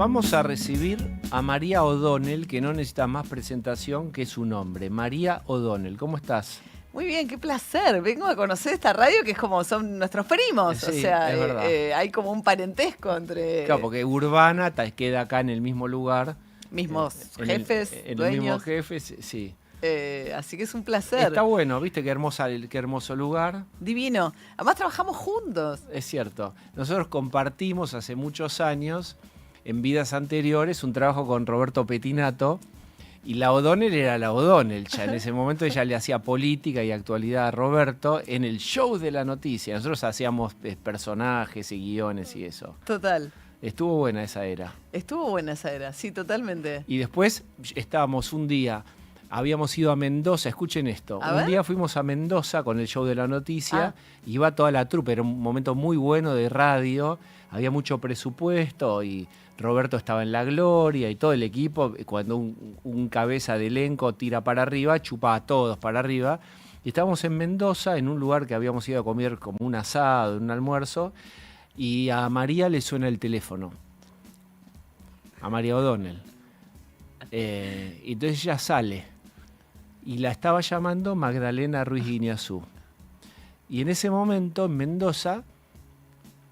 Vamos a recibir a María O'Donnell, que no necesita más presentación que su nombre. María O'Donnell, ¿cómo estás? Muy bien, qué placer. Vengo a conocer esta radio que es como son nuestros primos. Sí, o sea, es verdad. Hay como un parentesco entre Claro, porque Urbana queda acá en el mismo lugar. mismos En jefes, en el dueños. mismo jefe, sí. Así que es un placer. Está bueno, ¿viste? Qué hermoso lugar. Divino. Además trabajamos juntos. Es cierto. Nosotros compartimos hace muchos años, en vidas anteriores, un trabajo con Roberto Pettinato. Y la O'Donnell era la O'Donnell. Ya en ese momento ella le hacía política y actualidad a Roberto en el show de la noticia. Nosotros hacíamos personajes y guiones y eso. Total. Estuvo buena esa era. Estuvo buena esa era, sí, totalmente. Y después estábamos un día, habíamos ido a Mendoza, escuchen esto. Un día fuimos a Mendoza con el show de la noticia, iba toda la trupe, era un momento muy bueno de radio, había mucho presupuesto y Roberto estaba en la gloria y todo el equipo, cuando un cabeza de elenco tira para arriba, chupa a todos para arriba. Y estábamos en Mendoza, en un lugar que habíamos ido a comer como un asado, un almuerzo, y a María le suena el teléfono. A María O'Donnell. Entonces ella sale y la estaba llamando Magdalena Ruiz Guiñazú. Y en ese momento, en Mendoza,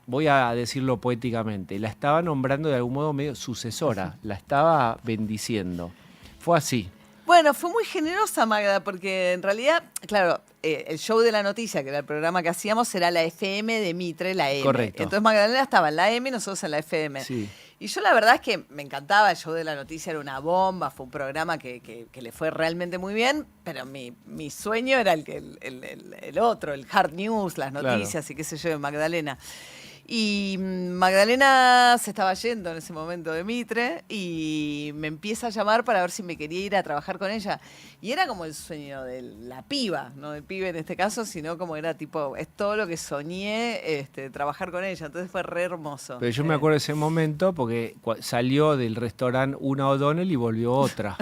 voy a decirlo poéticamente, la estaba nombrando de algún modo medio sucesora, la estaba bendiciendo. Fue así. Bueno, fue muy generosa Magda, porque en realidad, claro, el show de la noticia, que era el programa que hacíamos, era la FM de Mitre, la M. Correcto. Entonces Magdalena estaba en la M y nosotros en la FM. Sí. Y yo la verdad es que me encantaba, el show de la noticia era una bomba, fue un programa que le fue realmente muy bien, pero mi sueño era el otro, el hard news, las noticias y qué sé yo de Magdalena. Y Magdalena se estaba yendo en ese momento de Mitre y me empieza a llamar para ver si me quería ir a trabajar con ella. Y era como el sueño de la piba, no del pibe en este caso, sino como era tipo, es todo lo que soñé trabajar con ella. Entonces fue re hermoso. Pero yo me acuerdo de ese momento porque salió del restaurante una O'Donnell y volvió otra.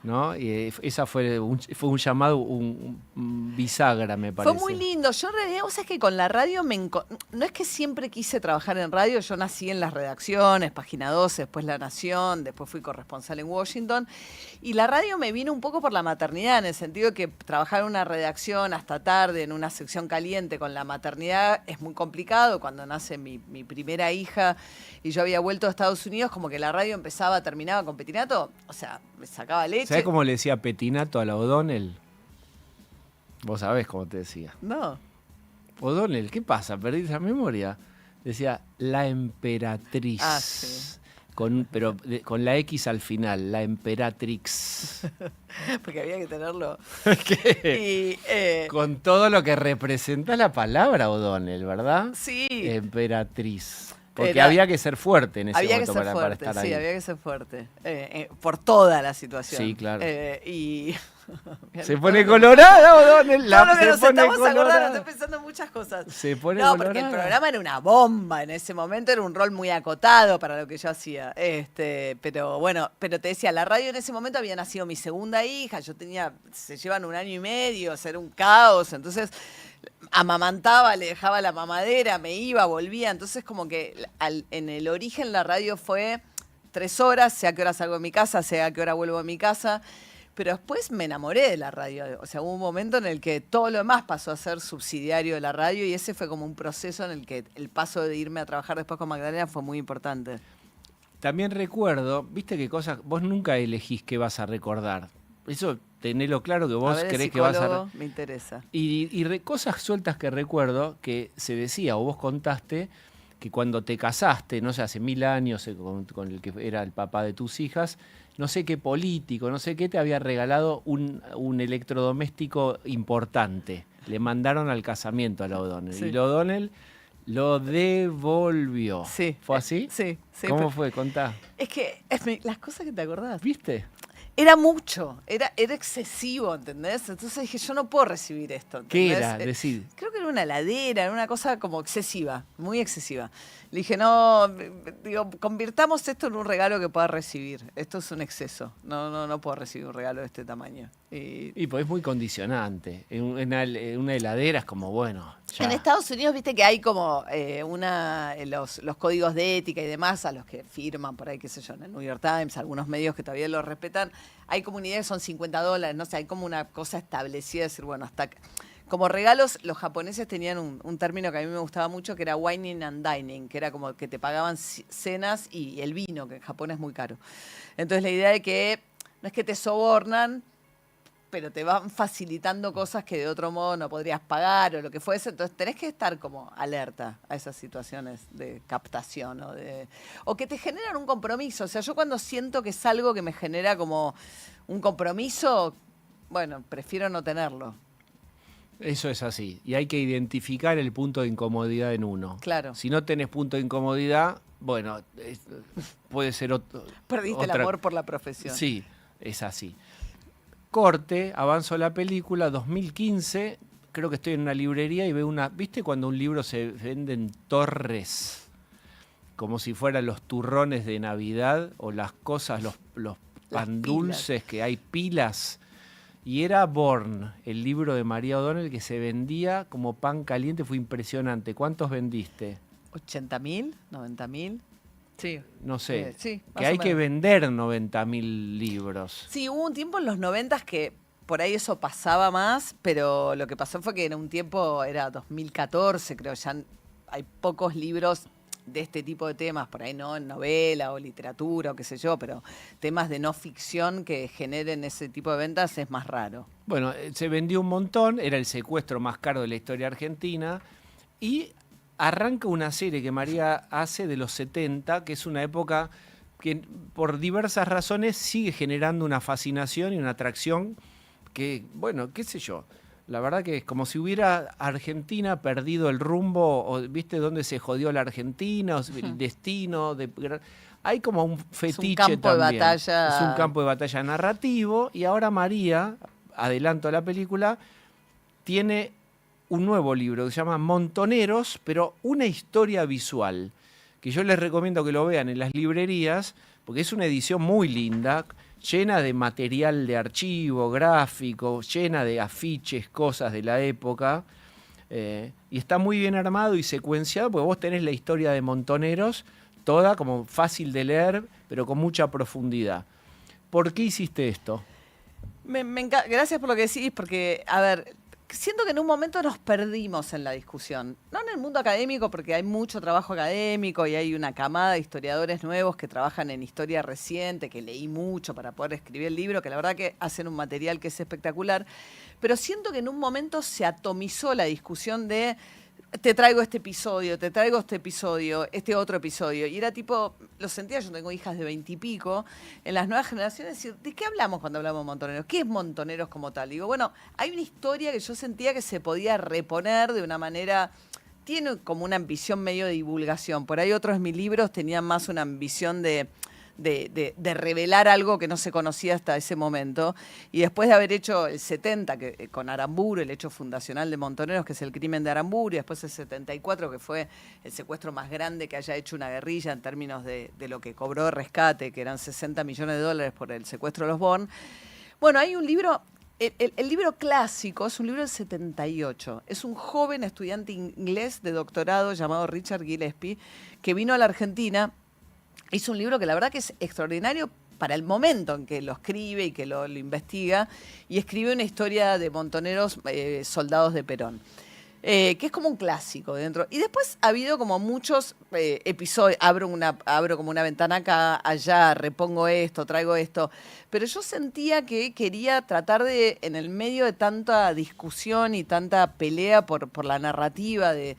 ¿No? Y esa fue un llamado, un bisagra, me parece. Fue muy lindo. Yo en realidad, vos sabés que con la radio no es que siempre quise trabajar en radio, yo nací en las redacciones, Página 12, después La Nación, después fui corresponsal en Washington, y la radio me vino un poco por la maternidad, en el sentido que trabajar en una redacción hasta tarde, en una sección caliente con la maternidad, es muy complicado. Cuando nace mi primera hija y yo había vuelto a Estados Unidos, como que la radio terminaba con Pettinato, o sea, me sacaba leche. ¿Sabés cómo le decía Pettinato a la O'Donnell? Vos sabés cómo te decía. No. O'Donnell, ¿qué pasa? ¿Perdí esa memoria? Decía la emperatriz. Ah, sí. Pero con la X al final, la emperatrix. Porque había que tenerlo. ¿Qué? Con todo lo que representa la palabra O'Donnell, ¿verdad? Sí. Emperatriz. Porque había que ser fuerte en ese momento para estar ahí. Sí, había que ser fuerte. Por toda la situación. Sí, claro. Y se pone colorada, O'Donnell. No, lo que nos estamos acordando, estoy pensando en muchas cosas. Se pone colorada. Porque el programa era una bomba en ese momento, era un rol muy acotado para lo que yo hacía. Pero bueno, pero te decía, la radio en ese momento había nacido mi segunda hija, se llevan 1 año y medio, o sea, era un caos, entonces amamantaba, le dejaba la mamadera, me iba, volvía, entonces como que en el origen la radio fue 3 horas, sé a qué hora salgo de mi casa, sé a qué hora vuelvo a mi casa. Pero después me enamoré de la radio. O sea, hubo un momento en el que todo lo demás pasó a ser subsidiario de la radio y ese fue como un proceso en el que el paso de irme a trabajar después con Magdalena fue muy importante. También recuerdo, viste qué cosas, vos nunca elegís qué vas a recordar. Eso tenelo claro que vos creés que vas a... Me interesa. Y cosas sueltas que recuerdo que se decía o vos contaste que cuando te casaste, no sé, hace 1000 años con el que era el papá de tus hijas, no sé qué político, no sé qué, te había regalado un electrodoméstico importante. Le mandaron al casamiento a la O'Donnell. Sí. Y la O'Donnell lo devolvió. Sí. ¿Fue así? Sí. ¿Cómo fue? Contá. Es que las cosas que te acordás. ¿Viste? Era mucho, era excesivo, ¿entendés? Entonces dije, yo no puedo recibir esto, ¿entendés? ¿Qué era? Decir. Creo que era una heladera, era una cosa como excesiva, muy excesiva. Le dije, no, digo, convirtamos esto en un regalo que pueda recibir. Esto es un exceso, no puedo recibir un regalo de este tamaño. Y pues es muy condicionante. En una heladera es como, bueno, ya. En Estados Unidos, viste que hay como los códigos de ética y demás a los que firman por ahí, qué sé yo, en el New York Times, algunos medios que todavía lo respetan. Hay comunidades que son $50, no sé, hay como una cosa establecida de decir, bueno, hasta... Como regalos, los japoneses tenían un término que a mí me gustaba mucho, que era wining and dining, que era como que te pagaban cenas y el vino, que en Japón es muy caro. Entonces la idea de que no es que te sobornan, pero te van facilitando cosas que de otro modo no podrías pagar o lo que fuese. Entonces tenés que estar como alerta a esas situaciones de captación o que te generan un compromiso. O sea, yo cuando siento que es algo que me genera como un compromiso, bueno, prefiero no tenerlo. Eso es así. Y hay que identificar el punto de incomodidad en uno. Claro. Si no tenés punto de incomodidad, bueno, puede ser Perdiste el amor por la profesión. Sí, es así. Corte, avanzo la película, 2015, creo que estoy en una librería y veo una... ¿Viste cuando un libro se vende en torres? Como si fueran los turrones de Navidad o las cosas, los pan dulces, que hay pilas. Y era Born, el libro de María O'Donnell, que se vendía como pan caliente, fue impresionante. ¿Cuántos vendiste? ¿80.000? ¿90.000? Sí. No sé, sí, que hay que vender 90.000 libros. Sí, hubo un tiempo en los 90 que por ahí eso pasaba más, pero lo que pasó fue que en un tiempo, era 2014, creo, ya hay pocos libros de este tipo de temas, por ahí no en novela o literatura o qué sé yo, pero temas de no ficción que generen ese tipo de ventas es más raro. Bueno, se vendió un montón, era el secuestro más caro de la historia argentina y arranca una serie que María hace de los 70, que es una época que por diversas razones sigue generando una fascinación y una atracción que, bueno, qué sé yo, la verdad que es como si hubiera Argentina perdido el rumbo, o viste dónde se jodió la Argentina, el destino. Hay como un fetiche es un campo también. De batalla. Es un campo de batalla narrativo y ahora María, adelanto a la película, tiene un nuevo libro que se llama Montoneros, pero una historia visual, que yo les recomiendo que lo vean en las librerías, porque es una edición muy linda, llena de material de archivo, gráfico, llena de afiches, cosas de la época, y está muy bien armado y secuenciado, porque vos tenés la historia de Montoneros, toda como fácil de leer, pero con mucha profundidad. ¿Por qué hiciste esto? Gracias por lo que decís, porque, a ver, siento que en un momento nos perdimos en la discusión. No en el mundo académico, porque hay mucho trabajo académico y hay una camada de historiadores nuevos que trabajan en historia reciente, que leí mucho para poder escribir el libro, que la verdad que hacen un material que es espectacular. Pero siento que en un momento se atomizó la discusión de te traigo este episodio, este otro episodio. Y era tipo, lo sentía, yo tengo hijas de 20 y pico, en las nuevas generaciones, decir, ¿de qué hablamos cuando hablamos de Montoneros? ¿Qué es Montoneros como tal? Digo, bueno, hay una historia que yo sentía que se podía reponer de una manera, tiene como una ambición medio de divulgación. Por ahí otros de mis libros tenían más una ambición de revelar algo que no se conocía hasta ese momento. Y después de haber hecho el 70, con Aramburu, el hecho fundacional de Montoneros, que es el crimen de Aramburu, y después el 74, que fue el secuestro más grande que haya hecho una guerrilla en términos de lo que cobró de rescate, que eran $60 millones por el secuestro de los Born. Bueno, hay un libro... El libro clásico es un libro del 78. Es un joven estudiante inglés de doctorado llamado Richard Gillespie, que vino a la Argentina. Hizo un libro que la verdad que es extraordinario para el momento en que lo escribe y que lo investiga, y escribe una historia de montoneros soldados de Perón, que es como un clásico dentro. Y después ha habido como muchos episodios, abro como una ventana acá, allá, repongo esto, traigo esto, pero yo sentía que quería tratar de, en el medio de tanta discusión y tanta pelea por la narrativa de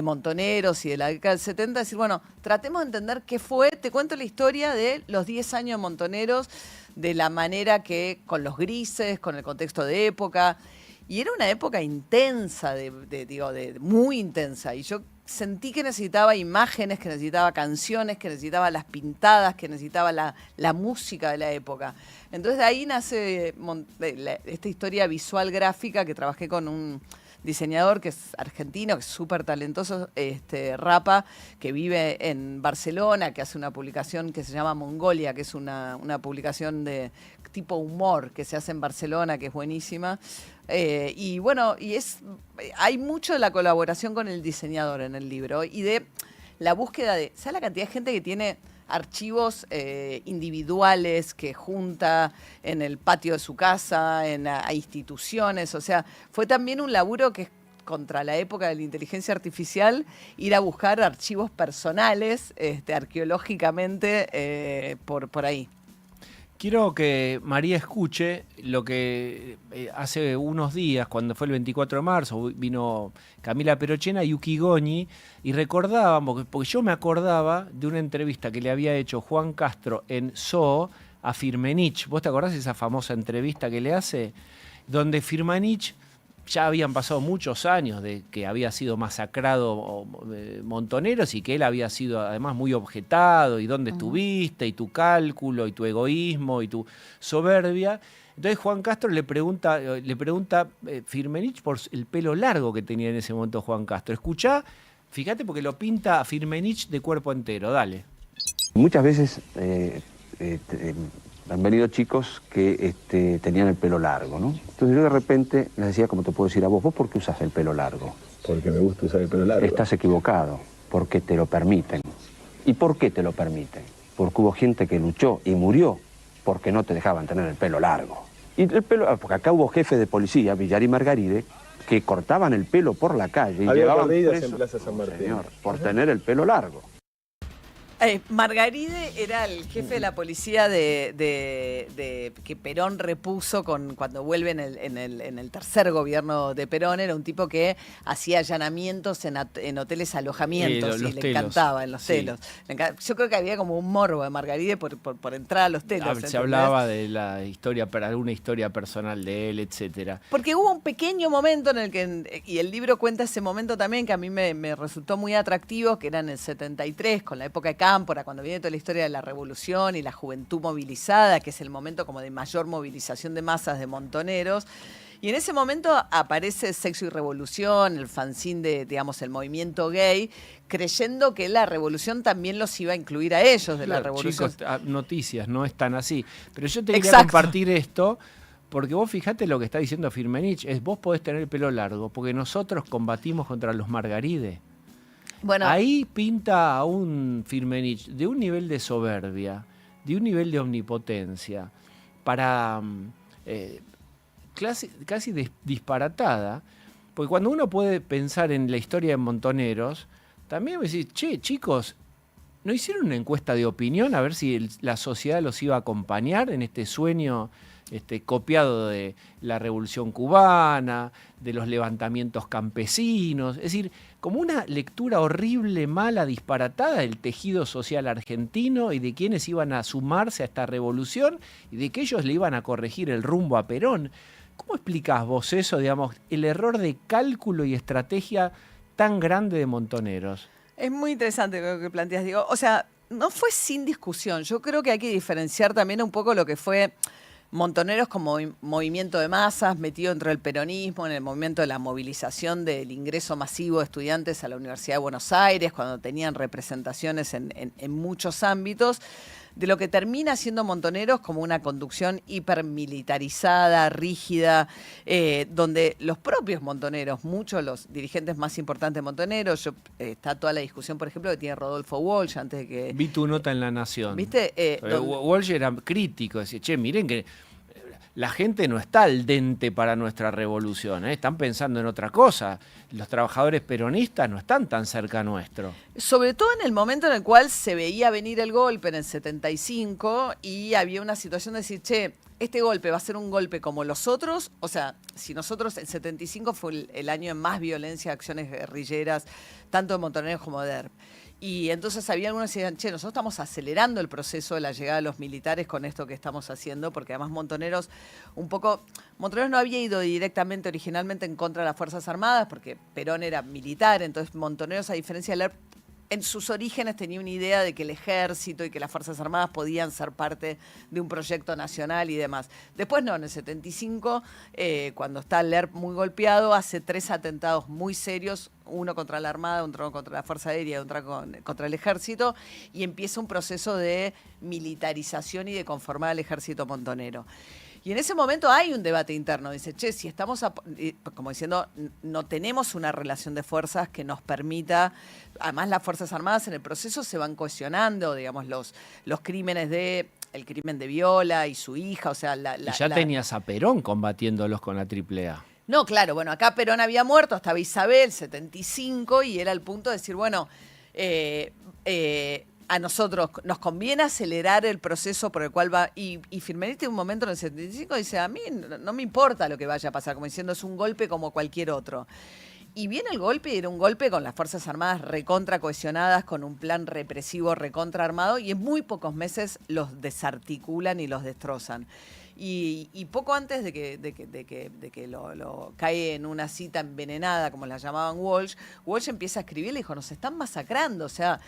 Montoneros y de la década del 70, decir, bueno, tratemos de entender qué fue. Te cuento la historia de los 10 años de Montoneros, de la manera que, con los grises, con el contexto de época, y era una época intensa, muy intensa, y yo sentí que necesitaba imágenes, que necesitaba canciones, que necesitaba las pintadas, que necesitaba la música de la época. Entonces de ahí nace esta historia visual gráfica que trabajé con un diseñador que es argentino, que es súper talentoso, Rapa, que vive en Barcelona, que hace una publicación que se llama Mongolia, que es una publicación de tipo humor que se hace en Barcelona, que es buenísima. Y bueno, hay mucho de la colaboración con el diseñador en el libro y de la búsqueda de, ¿sabes la cantidad de gente que tiene archivos individuales que junta en el patio de su casa, a instituciones? O sea, fue también un laburo que es contra la época de la inteligencia artificial, ir a buscar archivos personales, arqueológicamente, por ahí. Quiero que María escuche lo que hace unos días, cuando fue el 24 de marzo, vino Camila Perochena y Uki Goñi, y recordábamos, porque yo me acordaba de una entrevista que le había hecho Juan Castro en Zoo a Firmenich. ¿Vos te acordás de esa famosa entrevista que le hace? Donde Firmenich, ya habían pasado muchos años de que había sido masacrado Montoneros y que él había sido además muy objetado, y dónde estuviste, y tu cálculo, y tu egoísmo, y tu soberbia. Entonces Juan Castro le pregunta Firmenich por el pelo largo que tenía en ese momento Juan Castro. Escuchá, fíjate, porque lo pinta a Firmenich de cuerpo entero, dale. Muchas veces han venido chicos que tenían el pelo largo, ¿no? Entonces yo de repente les decía, como te puedo decir a vos, ¿vos por qué usas el pelo largo? Porque me gusta usar el pelo largo. Estás equivocado, porque te lo permiten. ¿Y por qué te lo permiten? Porque hubo gente que luchó y murió porque no te dejaban tener el pelo largo. Y el pelo, porque acá hubo jefes de policía, Villar y Margaride, que cortaban el pelo por la calle y había llevaban corridas preso, en Plaza San Martín. señor, por tener el pelo largo. Margaride era el jefe de la policía que Perón repuso cuando vuelve en el tercer gobierno de Perón. Era un tipo que hacía allanamientos en hoteles alojamientos y le encantaba en los telos. Yo creo que había como un morbo de Margaride por entrar a los telos. Se ¿entendés? hablaba de la historia, alguna historia personal de él, etcétera. Porque hubo un pequeño momento en el que, y el libro cuenta ese momento también, que a mí me resultó muy atractivo, que era en el 73, con la época de Cámpora, cuando viene toda la historia de la revolución y la juventud movilizada, que es el momento como de mayor movilización de masas de montoneros. Y en ese momento aparece Sexo y Revolución, el fanzine de, digamos, el movimiento gay, creyendo que la revolución también los iba a incluir a ellos de la revolución. Chicos, noticias, no es tan así. Pero yo te quería compartir esto, porque vos fijate lo que está diciendo Firmenich, es vos podés tener el pelo largo, porque nosotros combatimos contra los Margaride. Bueno, ahí pinta a un Firmenich de un nivel de soberbia, de un nivel de omnipotencia, para casi disparatada, porque cuando uno puede pensar en la historia de Montoneros, también me decís, che, chicos, ¿no hicieron una encuesta de opinión a ver si la sociedad los iba a acompañar en este sueño copiado de la Revolución Cubana, de los levantamientos campesinos? Es decir, como una lectura horrible, mala, disparatada del tejido social argentino y de quienes iban a sumarse a esta revolución y de que ellos le iban a corregir el rumbo a Perón. ¿Cómo explicás vos eso, digamos, el error de cálculo y estrategia tan grande de Montoneros? Es muy interesante lo que planteas, digo. O sea, no fue sin discusión. Yo creo que hay que diferenciar también un poco lo que fue Montoneros como movimiento de masas metido dentro del peronismo, en el momento de la movilización del ingreso masivo de estudiantes a la Universidad de Buenos Aires, cuando tenían representaciones en muchos ámbitos, de lo que termina siendo Montoneros como una conducción hipermilitarizada, rígida, donde los propios montoneros, muchos de los dirigentes más importantes de Montoneros, está toda la discusión, por ejemplo, que tiene Rodolfo Walsh antes de que... Vi tu nota en La Nación. ¿Viste? Walsh era crítico, decía, che, miren que la gente no está al dente para nuestra revolución, están pensando en otra cosa. Los trabajadores peronistas no están tan cerca nuestro. Sobre todo en el momento en el cual se veía venir el golpe en el 75 y había una situación de decir, che, este golpe va a ser un golpe como los otros. O sea, si nosotros, el 75 fue el año de más violencia, acciones guerrilleras, tanto de Montoneros como de ERP. Y entonces había algunos que decían, che, nosotros estamos acelerando el proceso de la llegada de los militares con esto que estamos haciendo, porque además Montoneros no había ido directamente originalmente en contra de las Fuerzas Armadas, porque Perón era militar, entonces Montoneros, a diferencia de Lerp, en sus orígenes tenía una idea de que el ejército y que las Fuerzas Armadas podían ser parte de un proyecto nacional y demás. Después no, en el 75, cuando está Lerp muy golpeado, hace 3 atentados muy serios, uno contra la Armada, otro contra la Fuerza Aérea, otro contra el Ejército, y empieza un proceso de militarización y de conformar al ejército montonero. Y en ese momento hay un debate interno. Dice, che, si estamos, como diciendo, no tenemos una relación de fuerzas que nos permita. Además, las Fuerzas Armadas en el proceso se van cohesionando, digamos, los crímenes el crimen de Viola y su hija, o sea, y ya tenías a Perón combatiéndolos con la AAA. No, claro, bueno, acá Perón había muerto, estaba Isabel, 75, y era el punto de decir, bueno, a nosotros nos conviene acelerar el proceso por el cual va. Y Firmenich en un momento en el 75 dice, a mí no me importa lo que vaya a pasar, como diciendo, es un golpe como cualquier otro. Y viene el golpe, y era un golpe con las Fuerzas Armadas recontra cohesionadas, con un plan represivo recontra armado, y en muy pocos meses los desarticulan y los destrozan. Y poco antes de que lo cae en una cita envenenada, como la llamaban Walsh empieza a escribir y le dijo, nos están masacrando, o sea,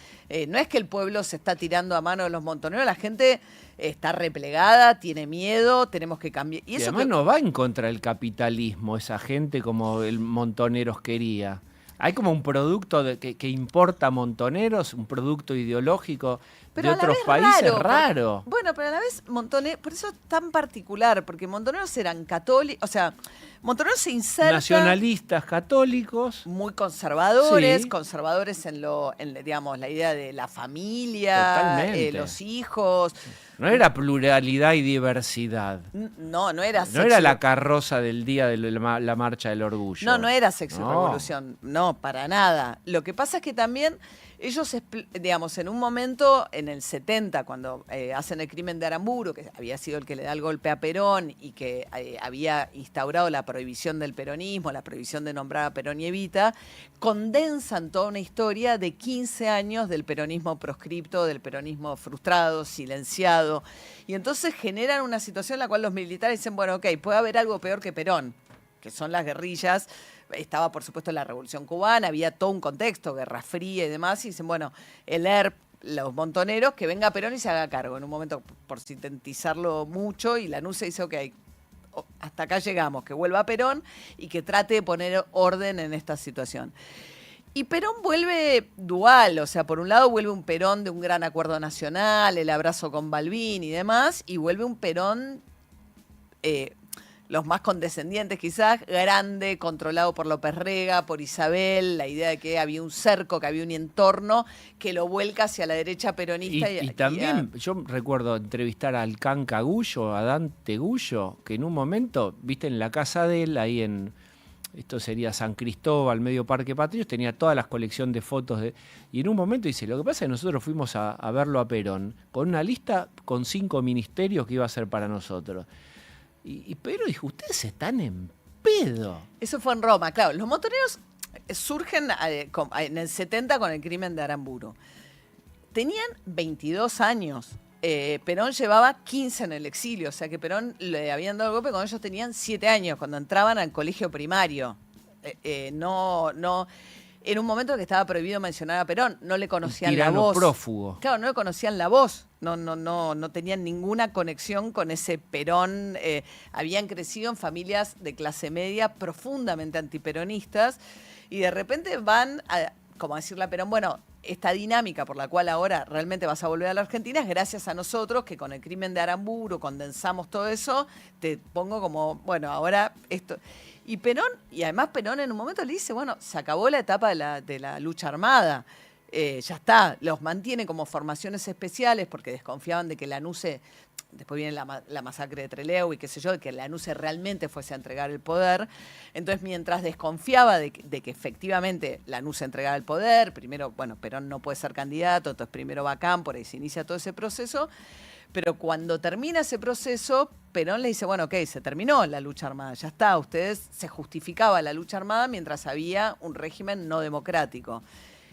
no es que el pueblo se está tirando a mano de los montoneros, la gente está replegada, tiene miedo, tenemos que cambiar. Y eso además no va en contra del capitalismo, esa gente como el Montoneros quería. Hay como un producto que importa Montoneros, un producto ideológico de otros países raro. Bueno, pero a la vez Montoneros, por eso es tan particular, porque Montoneros eran católicos, o sea, Montoneros se inserta... Nacionalistas católicos. Muy conservadores, sí. Conservadores digamos, la idea de la familia, los hijos... No era pluralidad y diversidad. No era sexo. No era la carroza del día de la marcha del orgullo. No era sexo y revolución. No, para nada. Lo que pasa es que también ellos, digamos, en un momento, en el 70, cuando hacen el crimen de Aramburu, que había sido el que le da el golpe a Perón y que había instaurado la prohibición del peronismo, la prohibición de nombrar a Perón y Evita, condensan toda una historia de 15 años del peronismo proscripto, del peronismo frustrado, silenciado. Y entonces generan una situación en la cual los militares dicen, bueno, ok, puede haber algo peor que Perón, que son las guerrillas. Estaba, por supuesto, la Revolución Cubana, había todo un contexto, Guerra Fría y demás, y dicen, bueno, el ERP, los montoneros, que venga Perón y se haga cargo. En un momento, por sintetizarlo mucho, y la NUCE dice, ok, hasta acá llegamos, que vuelva Perón y que trate de poner orden en esta situación. Y Perón vuelve dual, o sea, por un lado vuelve un Perón de un gran acuerdo nacional, el abrazo con Balbín y demás, y vuelve un Perón... los más condescendientes quizás, grande, controlado por López Rega, por Isabel, la idea de que había un cerco, que había un entorno que lo vuelca hacia la derecha peronista. Y también yo recuerdo entrevistar al Canca Gullo, a Dante Gullo, que en un momento, viste, en la casa de él, ahí esto sería San Cristóbal, medio Parque Patricios, tenía todas las colecciones de fotos. Y en un momento dice, lo que pasa es que nosotros fuimos a verlo a Perón, con una lista con 5 ministerios que iba a ser para nosotros. Pero dijo, ustedes están en pedo. Eso fue en Roma, claro. Los montoneros surgen en el 70 con el crimen de Aramburu. Tenían 22 años. Perón llevaba 15 en el exilio, o sea que Perón le habían dado el golpe cuando ellos tenían 7 años, cuando entraban al colegio primario. En un momento que estaba prohibido mencionar a Perón, no le conocían la voz. Prófugo. Claro, no le conocían la voz, no tenían ninguna conexión con ese Perón. Habían crecido en familias de clase media profundamente antiperonistas y de repente van a, como decirle a Perón, bueno, esta dinámica por la cual ahora realmente vas a volver a la Argentina es gracias a nosotros que con el crimen de Aramburu condensamos todo eso, te pongo como, bueno, ahora esto... Y Perón, y además Perón en un momento le dice, bueno, se acabó la etapa de la lucha armada, ya está, los mantiene como formaciones especiales porque desconfiaban de que la NUCE, después viene la masacre de Trelew y qué sé yo, de que la NUCE realmente fuese a entregar el poder. Entonces, mientras desconfiaba de que efectivamente la NUCE entregara el poder, primero, bueno, Perón no puede ser candidato, entonces primero va a Cámpora y se inicia todo ese proceso. Pero cuando termina ese proceso, Perón le dice, bueno, ok, se terminó la lucha armada, ya está, ustedes se justificaba la lucha armada mientras había un régimen no democrático.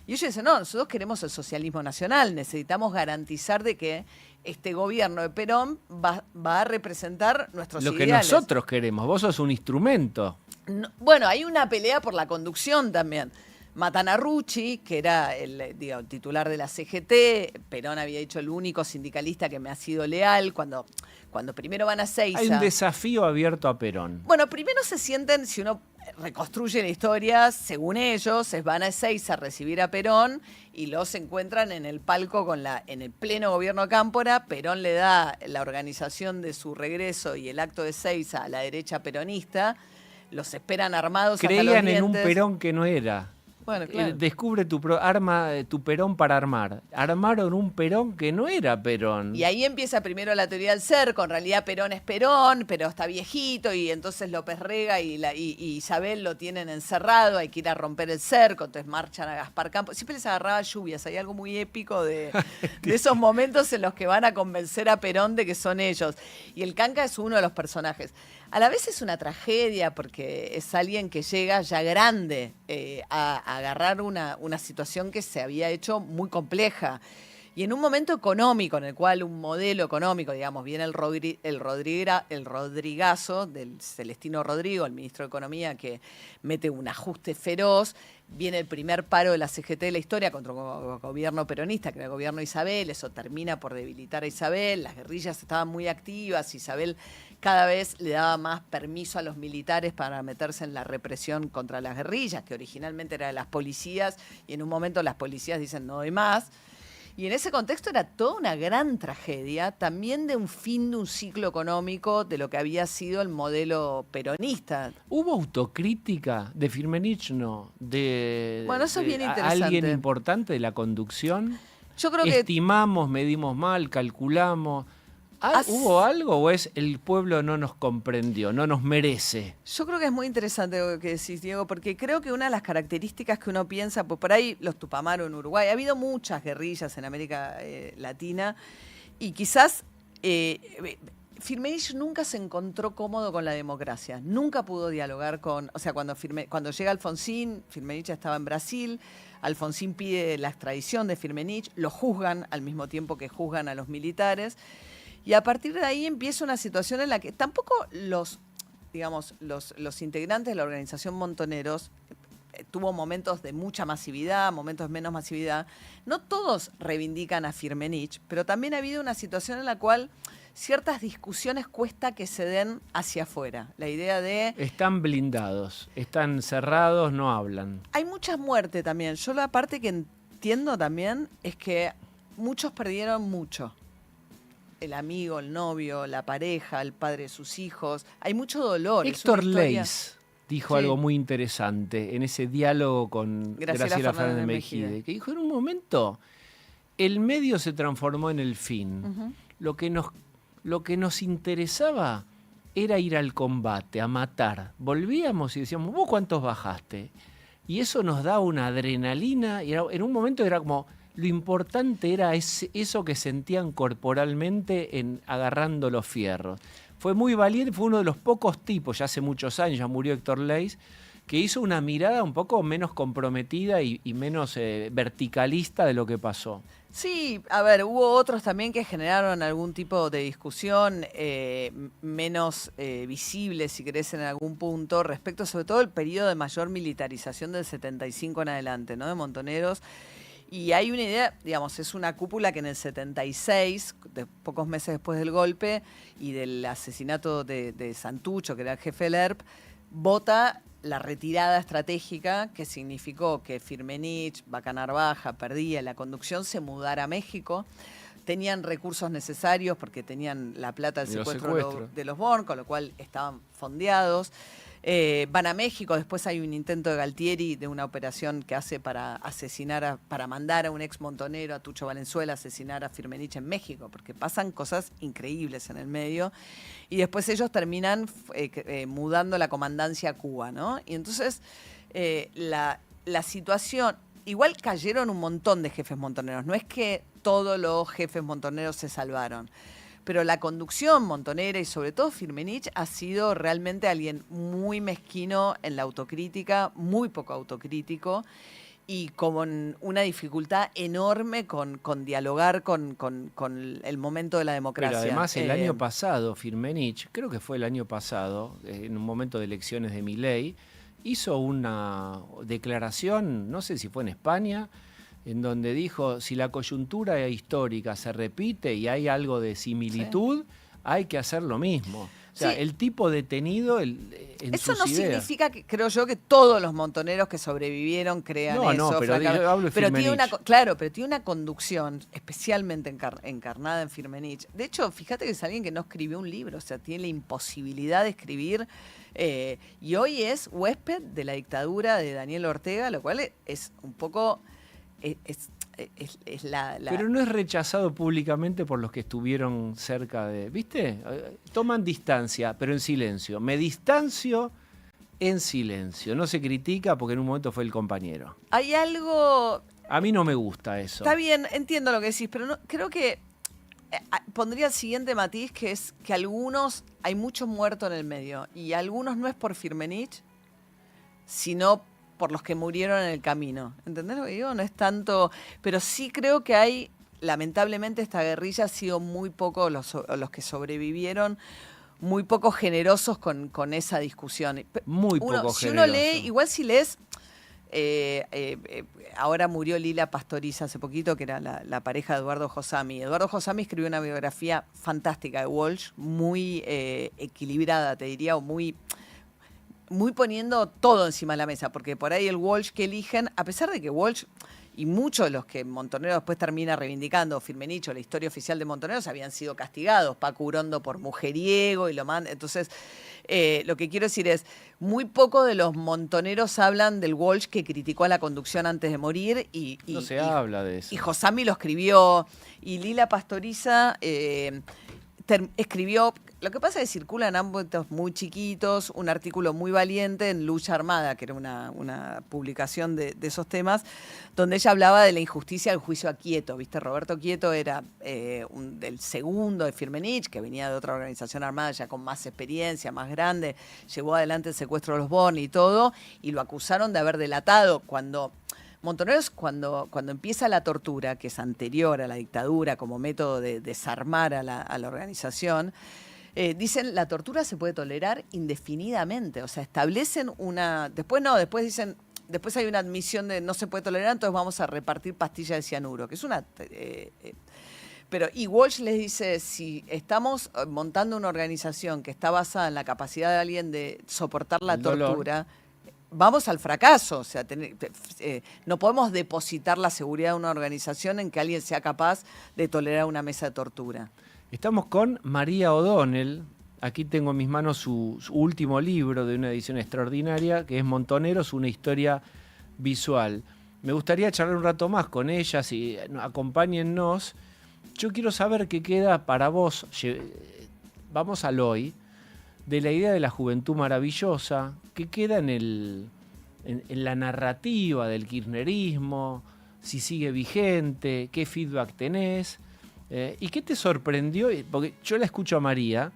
Y ellos dicen, no, nosotros queremos el socialismo nacional, necesitamos garantizar de que este gobierno de Perón va a representar nuestros Lo ideales. que nosotros queremos, vos sos un instrumento. No, bueno, hay una pelea por la conducción también. Matan a Rucci, que era el titular de la CGT. Perón había dicho el único sindicalista que me ha sido leal. Cuando primero van a Ezeiza. Hay un desafío abierto a Perón. Bueno, primero se sienten, si uno reconstruye la historia, según ellos, van a Ezeiza a recibir a Perón y los encuentran en el palco en el pleno gobierno de Cámpora. Perón le da la organización de su regreso y el acto de Ezeiza a la derecha peronista. Los esperan armados hasta los Creían dientes. en un Perón que no era. Bueno, claro. Descubre tu Perón para armar. Armaron un Perón que no era Perón. Y ahí empieza primero la teoría del cerco. En realidad Perón es Perón, pero está viejito y entonces López Rega y Isabel lo tienen encerrado. Hay que ir a romper el cerco. Entonces marchan a Gaspar Campos. Siempre les agarraba lluvias. Hay algo muy épico de esos momentos en los que van a convencer a Perón de que son ellos. Y el Canca es uno de los personajes. A la vez es una tragedia porque es alguien que llega ya grande a agarrar una situación que se había hecho muy compleja. Y en un momento económico, en el cual un modelo económico, digamos, viene el Rodrigazo del Celestino Rodrigo, el ministro de Economía, que mete un ajuste feroz. Viene el primer paro de la CGT de la historia contra el gobierno peronista, que era el gobierno de Isabel. Eso termina por debilitar a Isabel. Las guerrillas estaban muy activas. Isabel cada vez le daba más permiso a los militares para meterse en la represión contra las guerrillas, que originalmente era de las policías, y en un momento las policías dicen no doy más. Y en ese contexto era toda una gran tragedia, también de un fin de un ciclo económico de lo que había sido el modelo peronista. ¿Hubo autocrítica de Firmenich? No. Bueno, eso es bien interesante. ¿Alguien importante de la conducción? Yo creo que ¿Estimamos, medimos mal, calculamos? ¿Hubo algo o es el pueblo no nos comprendió, no nos merece? Yo creo que es muy interesante lo que decís, Diego, porque creo que una de las características que uno piensa, pues por ahí los Tupamaro en Uruguay, ha habido muchas guerrillas en América Latina y quizás Firmenich nunca se encontró cómodo con la democracia, nunca pudo dialogar con, o sea, cuando llega Alfonsín, Firmenich estaba en Brasil, Alfonsín pide la extradición de Firmenich, lo juzgan al mismo tiempo que juzgan a los militares. Y a partir de ahí empieza una situación en la que tampoco los integrantes de la organización Montoneros tuvo momentos de mucha masividad, momentos de menos masividad. No todos reivindican a Firmenich, pero también ha habido una situación en la cual ciertas discusiones cuesta que se den hacia afuera. La idea de... Están blindados, están cerrados, no hablan. Hay mucha muerte también. Yo la parte que entiendo también es que muchos perdieron mucho. El amigo, el novio, la pareja, el padre de sus hijos. Hay mucho dolor. Héctor Leis dijo algo muy interesante en ese diálogo con Graciela Fernández de Mejide, que dijo en un momento, el medio se transformó en el fin. Uh-huh. Lo que nos interesaba era ir al combate, a matar. Volvíamos y decíamos, ¿vos cuántos bajaste? Y eso nos da una adrenalina. Y en un momento era como... Lo importante era eso que sentían corporalmente agarrando los fierros. Fue muy valiente, fue uno de los pocos tipos, ya hace muchos años, ya murió Héctor Leis, que hizo una mirada un poco menos comprometida y menos verticalista de lo que pasó. Sí, a ver, hubo otros también que generaron algún tipo de discusión menos visible, si querés, en algún punto, respecto sobre todo al periodo de mayor militarización del 75 en adelante, ¿no? De Montoneros. Y hay una idea, digamos, es una cúpula que en el 76, pocos meses después del golpe y del asesinato de Santucho, que era el jefe del ERP, vota la retirada estratégica, que significó que Firmenich, Vaca Narvaja, Perdía, la conducción se mudara a México. Tenían recursos necesarios porque tenían la plata del secuestro de los Born, con lo cual estaban fondeados. Van a México, después hay un intento de Galtieri de una operación que hace para mandar a un ex montonero, a Tucho Valenzuela, a asesinar a Firmenich en México, porque pasan cosas increíbles en el medio. Y después ellos terminan mudando la comandancia a Cuba, ¿no? Y entonces la situación... Igual cayeron un montón de jefes montoneros, no es que todos los jefes montoneros se salvaron. Pero la conducción montonera y sobre todo Firmenich ha sido realmente alguien muy mezquino en la autocrítica, muy poco autocrítico. y con una dificultad enorme con dialogar con el momento de la democracia. Pero además el año pasado, Firmenich, creo que fue el año pasado, en un momento de elecciones de Milei, hizo una declaración, no sé si fue en España, en donde dijo, si la coyuntura histórica se repite y hay algo de similitud, hay que hacer lo mismo. O sea, el tipo detenido en eso sus no ideas. Significa que, creo yo, que todos los montoneros que sobrevivieron crean eso. No, pero yo hablo de Firmenich. Claro, pero tiene una conducción especialmente encarnada en Firmenich. De hecho, fíjate que es alguien que no escribió un libro, o sea, tiene la imposibilidad de escribir. Y hoy es huésped de la dictadura de Daniel Ortega, lo cual es un poco... Es la... Pero no es rechazado públicamente por los que estuvieron cerca de... ¿Viste? Toman distancia, pero en silencio. Me distancio en silencio. No se critica porque en un momento fue el compañero. Hay algo... A mí no me gusta eso. Está bien, entiendo lo que decís, pero no, creo que pondría el siguiente matiz, que es que hay mucho muerto en el medio. Y algunos no es por Firmenich, sino por los que murieron en el camino. ¿Entendés lo que digo? No es tanto... Pero sí creo que lamentablemente esta guerrilla ha sido muy poco, los que sobrevivieron, muy poco generosos con esa discusión. Muy poco generosos. Si uno lee, igual si lees... ahora murió Lila Pastoriza hace poquito, que era la pareja de Eduardo Josami. Eduardo Josami escribió una biografía fantástica de Walsh, muy equilibrada, te diría, o muy poniendo todo encima de la mesa, porque por ahí el Walsh que eligen, a pesar de que Walsh y muchos de los que Montonero después termina reivindicando, Firmenich o la historia oficial de Montoneros, habían sido castigados, Paco Urondo por mujeriego y lo manda. Entonces, lo que quiero decir es, muy poco de los montoneros hablan del Walsh que criticó a la conducción antes de morir. No se habla de eso. Y Josami lo escribió, y Lila Pastoriza escribió... Lo que pasa es que circula en ámbitos muy chiquitos, un artículo muy valiente en Lucha Armada, que era una publicación de esos temas, donde ella hablaba de la injusticia del juicio a Quieto. ¿Viste? Roberto Quieto era del segundo de Firmenich, que venía de otra organización armada ya con más experiencia, más grande, llevó adelante el secuestro de los Born y todo, y lo acusaron de haber delatado cuando... Montoneros, cuando empieza la tortura, que es anterior a la dictadura como método de desarmar a la organización, dicen la tortura se puede tolerar indefinidamente. O sea, establecen una... Después dicen... Después hay una admisión de no se puede tolerar, entonces vamos a repartir pastillas de cianuro, que es una... Pero y Walsh les dice, si estamos montando una organización que está basada en la capacidad de alguien de soportar la tortura... Vamos al fracaso, o sea, no podemos depositar la seguridad de una organización en que alguien sea capaz de tolerar una mesa de tortura. Estamos con María O'Donnell. Aquí tengo en mis manos su último libro de una edición extraordinaria, que es Montoneros, una historia visual. Me gustaría charlar un rato más con ella, si acompáñennos. Yo quiero saber qué queda para vos, vamos al hoy, de la idea de la juventud maravillosa, que queda en la narrativa del kirchnerismo, si sigue vigente, qué feedback tenés, y qué te sorprendió, porque yo la escucho a María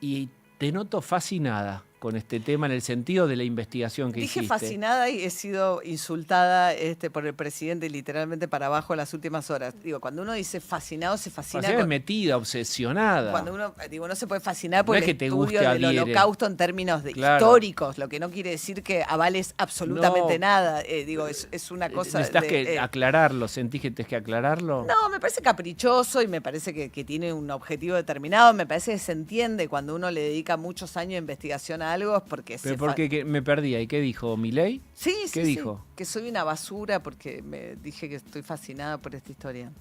y te noto fascinada con este tema en el sentido de la investigación que hiciste. Dije fascinada y he sido insultada por el presidente literalmente para abajo en las últimas horas. Digo, cuando uno dice fascinado, se fascina. Fascinada, metida, obsesionada. Cuando uno, no se puede fascinar por no es el que te estudio guste del holocausto en términos históricos, lo que no quiere decir que avales absolutamente nada. Es una cosa... Necesitas que aclararlo, ¿sentís que tenés que aclararlo? No, me parece caprichoso y me parece que tiene un objetivo determinado. Me parece que se entiende cuando uno le dedica muchos años de investigación a algo, es porque... Pero porque me perdía. ¿Y qué dijo? ¿Milei? Sí, ¿Qué dijo? Que soy una basura porque me dije que estoy fascinada por esta historia.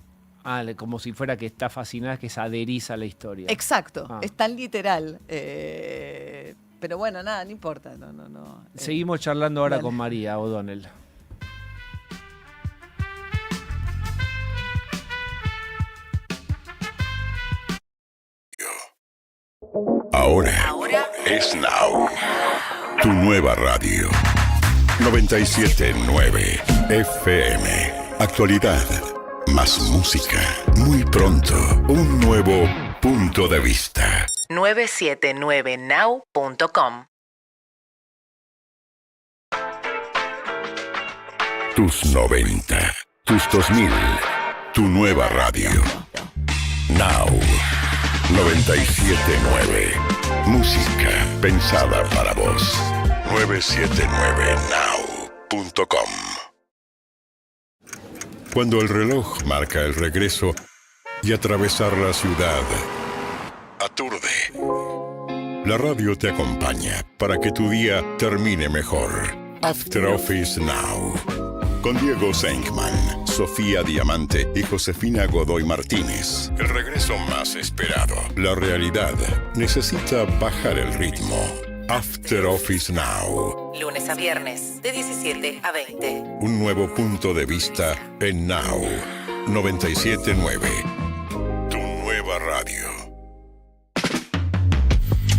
Ah, como si fuera que está fascinada, que se adheriza a la historia. Exacto, es tan literal. Pero bueno, nada, no importa. No. Seguimos charlando ahora con María O'Donnell. Ahora es Now. Tu nueva radio. 97.9 FM. Actualidad. Más música. Muy pronto. Un nuevo punto de vista. 979now.com Tus 90, tus 2000, tu nueva radio. Now 979. Música pensada para vos. 979now.com. Cuando el reloj marca el regreso y atravesar la ciudad aturde, la radio te acompaña para que tu día termine mejor. After Office Now. Con Diego Senkman, Sofía Diamante y Josefina Godoy Martínez. El regreso más esperado. La realidad necesita bajar el ritmo. After Office Now. Lunes a viernes, de 17 a 20. Un nuevo punto de vista en Now 979. Tu nueva radio.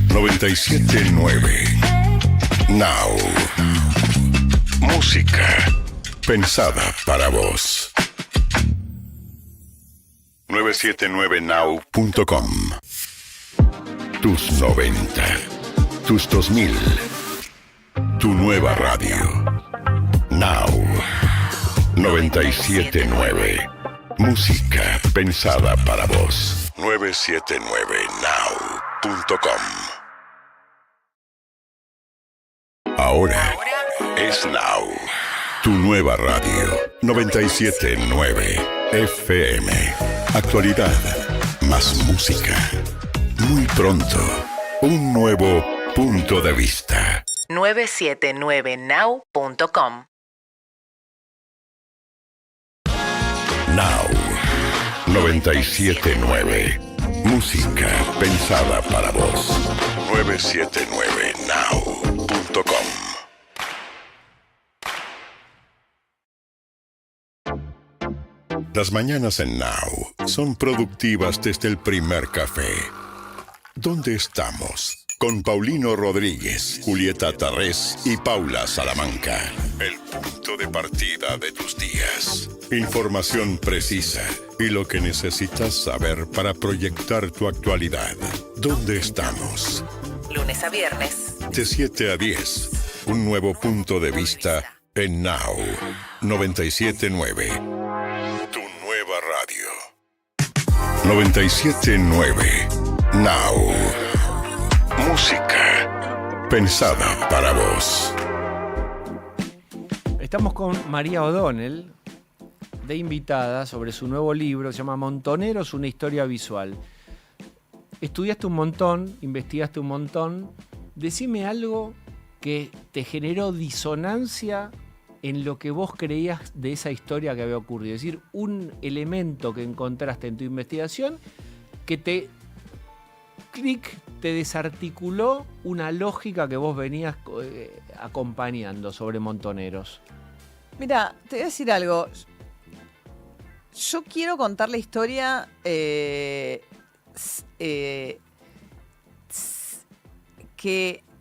979. Now. Música pensada para vos. 979now.com. Tus 90. Tus 2000. Tu nueva radio. Now 979. Música pensada para vos. 979now.com. Ahora es Now. Tu nueva radio. 979 FM. Actualidad más música. Muy pronto, un nuevo punto de vista. 979now.com. Now 979. Música pensada para vos. 979now.com. Las mañanas en Now son productivas desde el primer café. ¿Dónde estamos? Con Paulino Rodríguez, Julieta Tarrés y Paula Salamanca. El punto de partida de tus días. Información precisa y lo que necesitas saber para proyectar tu actualidad. ¿Dónde estamos? Lunes a viernes. De 7 a 10. Un nuevo punto de vista en Now 979. Tu nueva radio. 979. Now. Música pensada para vos. Estamos con María O'Donnell, de invitada, sobre su nuevo libro, se llama Montoneros, una historia visual. Estudiaste un montón, investigaste un montón. Decime algo que te generó disonancia en lo que vos creías de esa historia que había ocurrido. Es decir, un elemento que encontraste en tu investigación que te desarticuló una lógica que vos venías acompañando sobre Montoneros. Mira, te voy a decir algo. Yo quiero contar la historia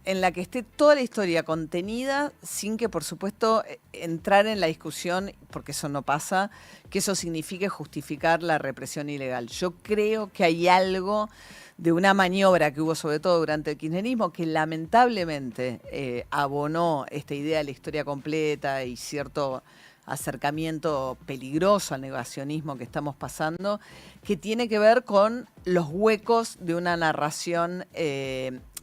en la que esté toda la historia contenida, sin que, por supuesto, entrar en la discusión, porque eso no pasa, que eso signifique justificar la represión ilegal. Yo creo que hay algo de una maniobra que hubo, sobre todo durante el kirchnerismo, que lamentablemente abonó esta idea de la historia completa y cierto acercamiento peligroso al negacionismo que estamos pasando, que tiene que ver con los huecos de una narración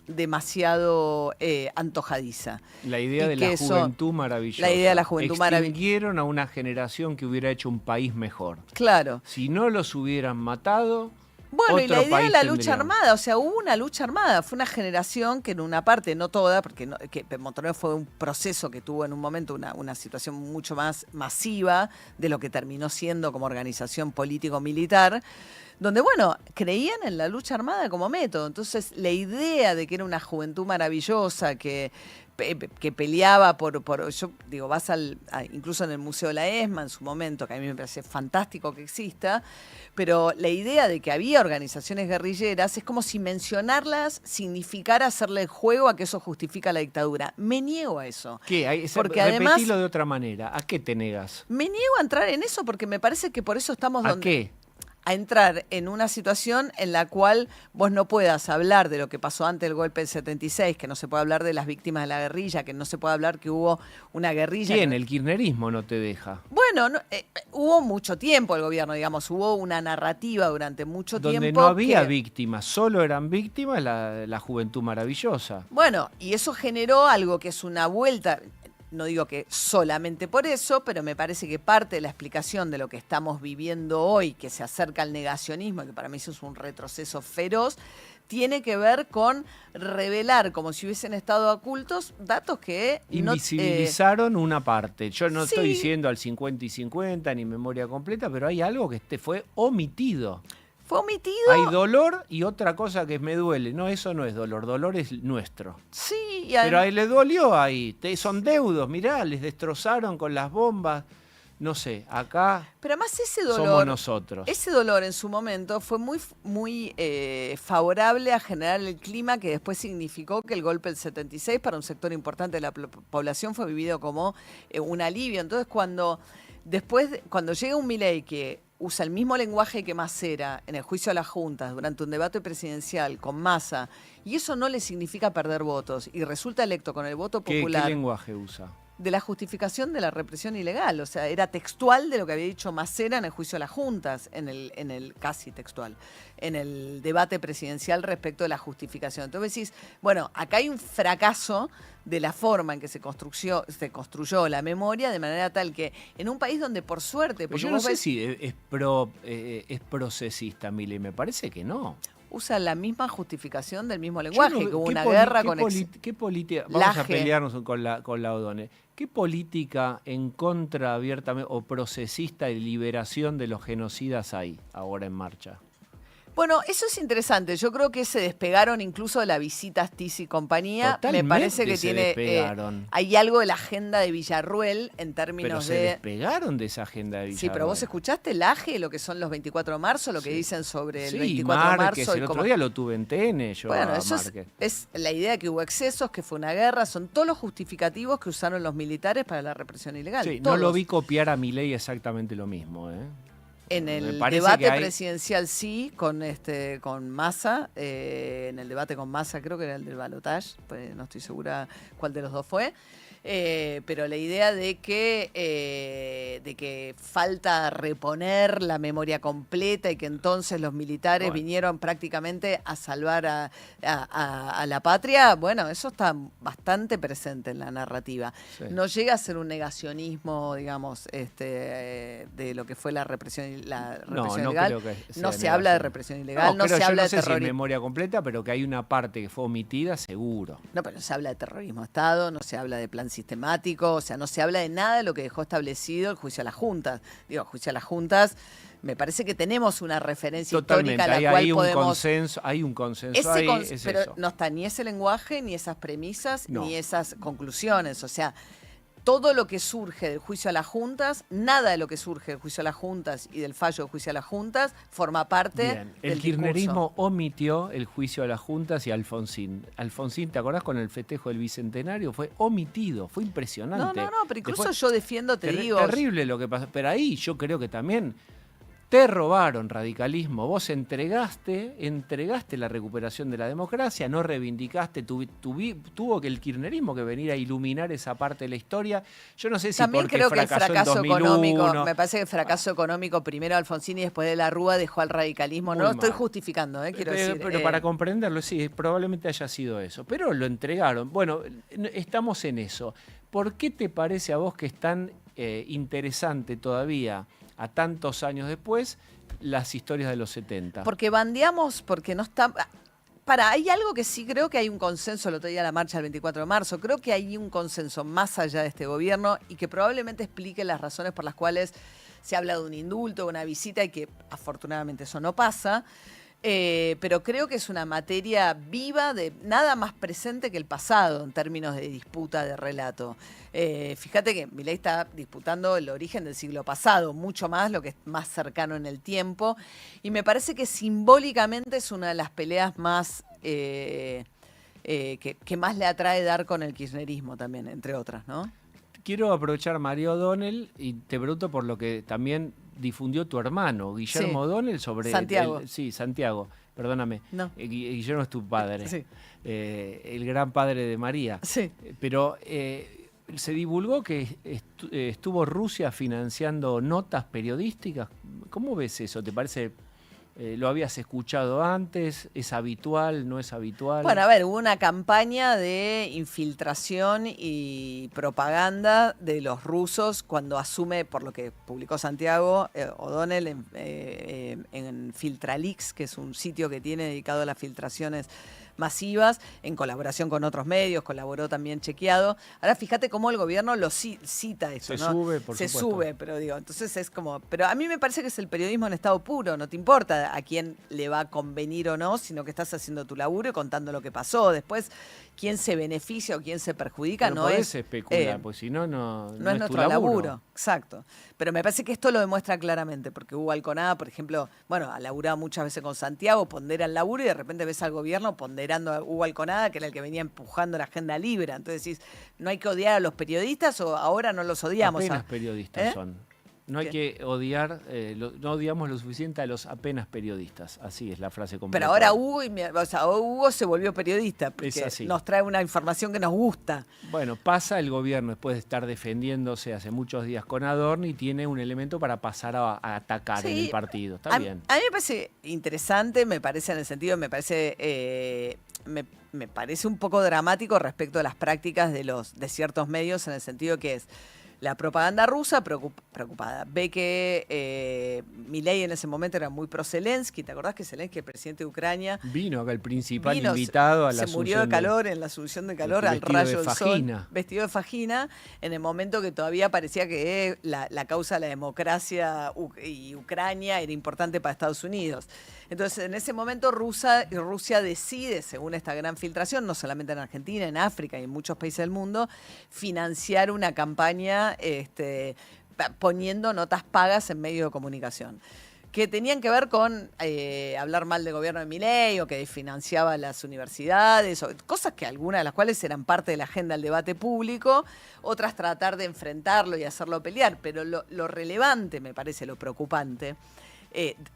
demasiado antojadiza. La idea de la juventud maravillosa. La idea de la juventud maravillosa. Extinguieron a una generación que hubiera hecho un país mejor. Claro. Si no los hubieran matado, bueno, y la idea de la lucha tendríamos. armada, o sea, hubo una lucha armada, fue una generación que en una parte, no toda, porque que Montoneros fue un proceso que tuvo en un momento una situación mucho más masiva de lo que terminó siendo como organización político-militar, donde, bueno, creían en la lucha armada como método. Entonces, la idea de que era una juventud maravillosa, que peleaba por yo digo, vas incluso en el Museo de la ESMA en su momento, que a mí me parece fantástico que exista, pero la idea de que había organizaciones guerrilleras es como si mencionarlas significara hacerle el juego a que eso justifica la dictadura. Me niego a eso. ¿Qué? Porque además, repetilo de otra manera. ¿A qué te negas? Me niego a entrar en eso porque me parece que por eso estamos ¿A qué? a entrar en una situación en la cual vos no puedas hablar de lo que pasó antes del golpe del 76, que no se puede hablar de las víctimas de la guerrilla, que no se puede hablar que hubo una guerrilla. ¿Quién? El kirchnerismo no te deja. Bueno, hubo mucho tiempo el gobierno, digamos, hubo una narrativa durante mucho tiempo. Donde no había víctimas, solo eran víctimas la juventud maravillosa. Bueno, y eso generó algo que es una vuelta. No digo que solamente por eso, pero me parece que parte de la explicación de lo que estamos viviendo hoy, que se acerca al negacionismo, que para mí eso es un retroceso feroz, tiene que ver con revelar, como si hubiesen estado ocultos, datos que invisibilizaron una parte. Yo no sí. estoy diciendo al 50 y 50 ni memoria completa, pero hay algo que fue omitido. Fue omitido. Hay dolor y otra cosa que me duele. No, eso no es dolor es nuestro. Sí, y pero ahí le dolió ahí. Son deudos, mirá, les destrozaron con las bombas. No sé, acá pero además ese dolor, somos nosotros. Ese dolor en su momento fue muy favorable a generar el clima que después significó que el golpe del 76 para un sector importante de la población fue vivido como un alivio. Entonces cuando llega un Milei que usa el mismo lenguaje que Macera en el juicio a las juntas durante un debate presidencial con Massa, y eso no le significa perder votos, y resulta electo con el voto popular. ¿Qué lenguaje usa? De la justificación de la represión ilegal, o sea, era textual de lo que había dicho Macera en el juicio a las juntas, en el casi textual, en el debate presidencial respecto de la justificación. Entonces decís, bueno, acá hay un fracaso de la forma en que se construyó la memoria, de manera tal que en un país donde por suerte... Yo no sé si es procesista, Milei, me parece que no. Usa la misma justificación del mismo lenguaje, que hubo una guerra con... ¿Qué política? Vamos a pelearnos con la O'Donnell. ¿Qué política en contra abiertamente o procesista y liberación de los genocidas hay ahora en marcha? Bueno, eso es interesante. Yo creo que se despegaron incluso de la visita Astiz y compañía. Totalmente. Me parece que hay algo de la agenda de Villarruel en términos se despegaron de esa agenda de Villarruel. Sí, pero vos escuchaste el AGE, lo que son los 24 de marzo, lo que dicen sobre el 24 Márquez, de marzo. El otro día lo tuve en TN yo. Bueno, eso es la idea de que hubo excesos, que fue una guerra. Son todos los justificativos que usaron los militares para la represión ilegal. Sí, todos. no lo vi copiar a Milei exactamente lo mismo, En el debate presidencial sí, con Massa, en el debate con Massa creo que era el del balotaje, pues no estoy segura cuál de los dos fue, pero la idea de que falta reponer la memoria completa y que entonces los militares vinieron prácticamente a salvar a la patria, bueno, eso está bastante presente en la narrativa. Sí. No llega a ser un negacionismo, digamos, de lo que fue la represión ilegal. Creo que no se habla de represión ilegal, no se habla de terrorismo. No sé si memoria completa, pero que hay una parte que fue omitida, seguro. No, pero no se habla de terrorismo de Estado, no se habla de plan sistemático, o sea, no se habla de nada de lo que dejó establecido el juicio a las juntas. Digo, juicio a las juntas, me parece que tenemos una referencia histórica a la cual podemos... Hay un consenso ahí, pero eso. No está ni ese lenguaje, ni esas premisas, ni esas conclusiones, o sea... Todo lo que surge del juicio a las juntas, nada de lo que surge del juicio a las juntas y del fallo del juicio a las juntas forma parte del El kirchnerismo omitió el juicio a las juntas y a Alfonsín. Alfonsín, ¿te acordás con el festejo del Bicentenario? Fue omitido, fue impresionante. No, pero incluso yo defiendo, digo... Terrible lo que pasó, pero ahí yo creo que también... Te robaron, radicalismo. Vos entregaste la recuperación de la democracia, no reivindicaste, tuvo que el kirchnerismo que venir a iluminar esa parte de la historia. Yo no sé si también porque creo que el fracaso económico, me parece que el fracaso económico primero Alfonsín y después de la Rúa dejó al radicalismo. No lo estoy justificando, quiero decir. Pero para comprenderlo, sí, probablemente haya sido eso. Pero lo entregaron. Bueno, estamos en eso. ¿Por qué te parece a vos que es tan interesante todavía, a tantos años después, las historias de los 70? Porque bandeamos, porque no está... hay algo que sí creo que hay un consenso, el otro día la marcha del 24 de marzo, creo que hay un consenso más allá de este gobierno y que probablemente explique las razones por las cuales se habla de un indulto, de una visita y que afortunadamente eso no pasa. Pero creo que es una materia viva, de nada más presente que el pasado en términos de disputa de relato. Fíjate que Milei está disputando el origen del siglo pasado, mucho más lo que es más cercano en el tiempo, y me parece que simbólicamente es una de las peleas más que más le atrae dar con el kirchnerismo también, entre otras, ¿no? Quiero aprovechar María O'Donnell y te pregunto por lo que también difundió tu hermano, Guillermo O'Donnell, sobre... Santiago. Santiago, perdóname. No. Guillermo es tu padre, Sí. El gran padre de María. Sí. Pero se divulgó que estuvo Rusia financiando notas periodísticas. ¿Cómo ves eso? ¿Te parece... ¿Lo habías escuchado antes? ¿Es habitual? ¿No es habitual? Bueno, a ver, hubo una campaña de infiltración y propaganda de los rusos cuando asume, por lo que publicó Santiago O'Donnell en Filtralix, que es un sitio que tiene dedicado a las filtraciones masivas, en colaboración con otros medios, colaboró también Chequeado. Ahora fíjate cómo el gobierno lo cita esto, Se ¿no? sube, por Se supuesto. sube, pero digo, entonces es como... Pero a mí me parece que es el periodismo en estado puro, no te importa a quién le va a convenir o no, sino que estás haciendo tu laburo y contando lo que pasó. Después, quién se beneficia o quién se perjudica Pero no podés es... especular, pues si no es nuestro tu laburo. Exacto. Pero me parece que esto lo demuestra claramente, porque Hugo Alconada, por ejemplo, bueno, ha laburado muchas veces con Santiago, pondera el laburo y de repente ves al gobierno ponderando a Hugo Alconada, que era el que venía empujando la agenda libre. Entonces decís, ¿no hay que odiar a los periodistas o ahora no los odiamos? Apenas periodistas son. No hay que odiar, no odiamos lo suficiente a los apenas periodistas. Así es la frase completa. Pero ahora Hugo, Hugo se volvió periodista, porque Es así. nos trae una información que nos gusta. Bueno, pasa el gobierno después de estar defendiéndose hace muchos días con Adorni y tiene un elemento para pasar a atacar en el partido. Está bien. A mí me parece interesante, me parece en el sentido, me parece un poco dramático respecto a las prácticas de ciertos medios, en el sentido que es la propaganda rusa preocupada. Ve que Milei en ese momento era muy pro Zelensky. ¿Te acordás que Zelensky, el presidente de Ucrania, Vino acá el principal vino, invitado a la se murió de calor en la asunción de calor al rayo del sol, vestido de fajina, en el momento que todavía parecía que la causa de la democracia y Ucrania era importante para Estados Unidos? Entonces, en ese momento Rusia decide, según esta gran filtración, no solamente en Argentina, en África y en muchos países del mundo, financiar una campaña poniendo notas pagas en medios de comunicación, que tenían que ver con hablar mal del gobierno de Milei o que financiaba las universidades, o cosas que algunas de las cuales eran parte de la agenda del debate público, otras tratar de enfrentarlo y hacerlo pelear. Pero lo relevante, me parece, lo preocupante,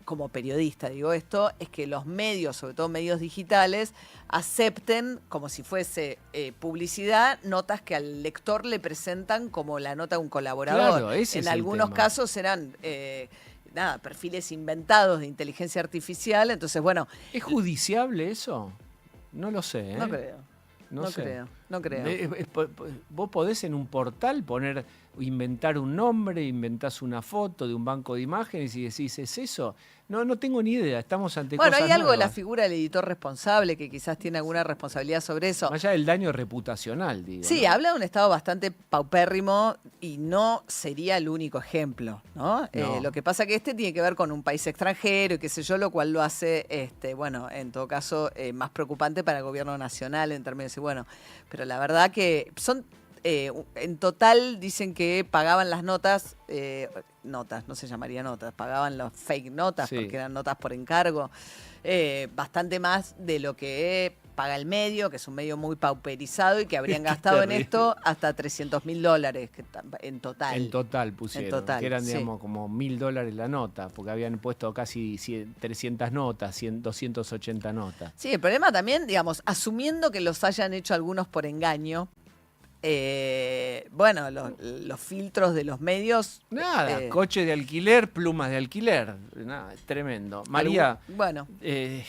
como periodista digo esto, es que los medios, sobre todo medios digitales, acepten como si fuese publicidad notas que al lector le presentan como la nota de un colaborador. Claro, ese en es el algunos tema. casos eran perfiles inventados de inteligencia artificial. Entonces, bueno, ¿Es judiciable eso? No lo sé. no creo. No sé. No creo. Vos podés en un portal inventar un nombre, inventás una foto de un banco de imágenes y decís, ¿es eso? No tengo ni idea, estamos ante Bueno, cosas hay algo de la nuevas. figura del editor responsable que quizás tiene alguna responsabilidad sobre eso. Más allá del daño reputacional, digo. Sí, ¿no? habla de un estado bastante paupérrimo y no sería el único ejemplo, ¿no? No. Lo que pasa que tiene que ver con un país extranjero y qué sé yo, lo cual lo hace, en todo caso, más preocupante para el gobierno nacional en términos de, bueno, pero la verdad que son, en total dicen que pagaban las notas, no se llamaría notas, pagaban las fake notas, Sí. porque eran notas por encargo, bastante más de lo que paga el medio, que es un medio muy pauperizado y que habrían Qué gastado en terrible. esto hasta $300.000 en total. En total pusieron, En total, que eran, sí. digamos, como $1.000 la nota, porque habían puesto casi 300 notas, 280 notas. Sí, el problema también, digamos, asumiendo que los hayan hecho algunos por engaño, los filtros de los medios... Nada, coche de alquiler, plumas de alquiler, nada, es tremendo. María, Bueno, qué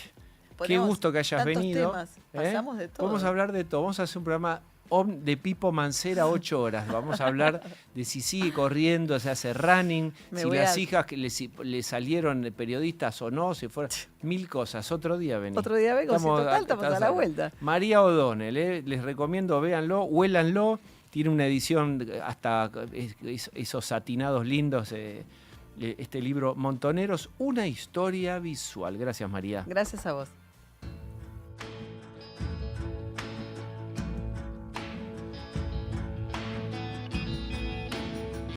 ponemos gusto que hayas tantos venido. temas, pasamos de todo. Vamos a hablar de todo, vamos a hacer un programa de Pipo Mancera 8 horas. Vamos a hablar de si sigue corriendo, se hace running, Me si voy las a- hijas que le salieron periodistas o no, si fueron mil cosas. Otro día venís. Otro día vengo, si total estamos a la vuelta. María O'Donnell, les recomiendo, véanlo, huélanlo. Tiene una edición hasta esos satinados lindos. Este libro, Montoneros, una historia visual. Gracias, María. Gracias a vos.